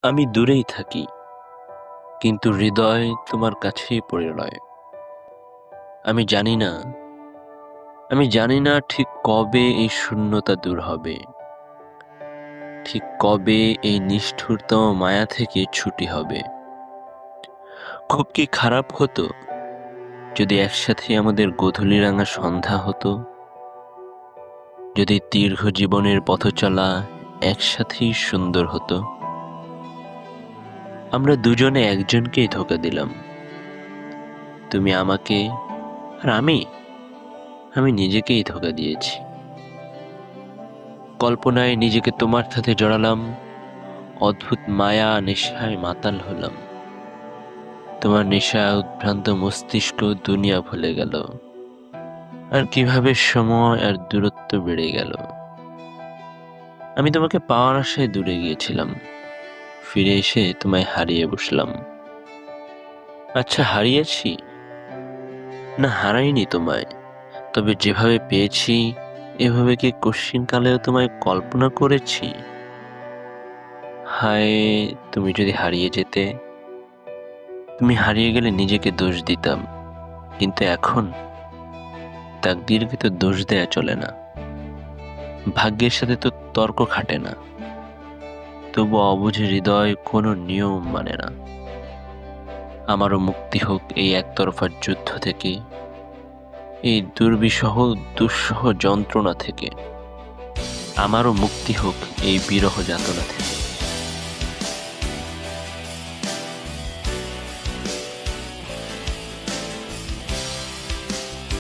আমি দূরেই থাকি, কিন্তু হৃদয় তোমার কাছেই পড়ে রয়। আমি জানি না আমি জানি না ঠিক কবে এই শূন্যতা দূর হবে, ঠিক কবে এই নিষ্ঠুরতম মায়া থেকে ছুটি হবে। খুব কি খারাপ হতো যদি একসাথে আমাদের গোধূলি রাঙা সন্ধ্যা হতো, যদি দীর্ঘ জীবনের পথচলা একসাথেই সুন্দর হতো। আমরা দুজনে একজনকেই ধোঁকা দিলাম, তুমি আমাকে, আর আমি নিজেকেই ধোঁকা দিয়েছি। কল্পনায় নিজেকে তোমার সাথে জড়ালাম, অদ্ভুত মায়া নেশায় মাতাল হলাম। তোমার নেশা উদ্ভ্রান্ত মস্তিষ্ক দুনিয়া ভুলে গেল, আর কিভাবে সময় আর দূরত্ব বেড়ে গেল। আমি তোমাকে পাওয়ার আশায় দূরে গিয়েছিলাম, ফিরে এসে তোমায় হারিয়ে বসলাম। আচ্ছা, হারিয়েছি না হারাইনি তোমায়, তবে যেভাবে পেয়েছি এভাবে কি কশ্চিনকালেও তোমায় কল্পনা করেছি? হায়, তুমি যদি হারিয়ে যেতে। তুমি হারিয়ে গেলে নিজেকে দোষ দিতাম, কিন্তু এখন তাকদীরকে তো দোষ দেয়া চলে না, ভাগ্যের সাথে তো তর্ক খাটে না। তবু অবুঝ হৃদয় কোনো নিয়ম মানে না। আমারও মুক্তি হোক এই একতরফা যুদ্ধ থেকে, এই দুঃসহ যন্ত্রণা থেকে। আমারও মুক্তি হোক এই বিরহ যাতনা থেকে।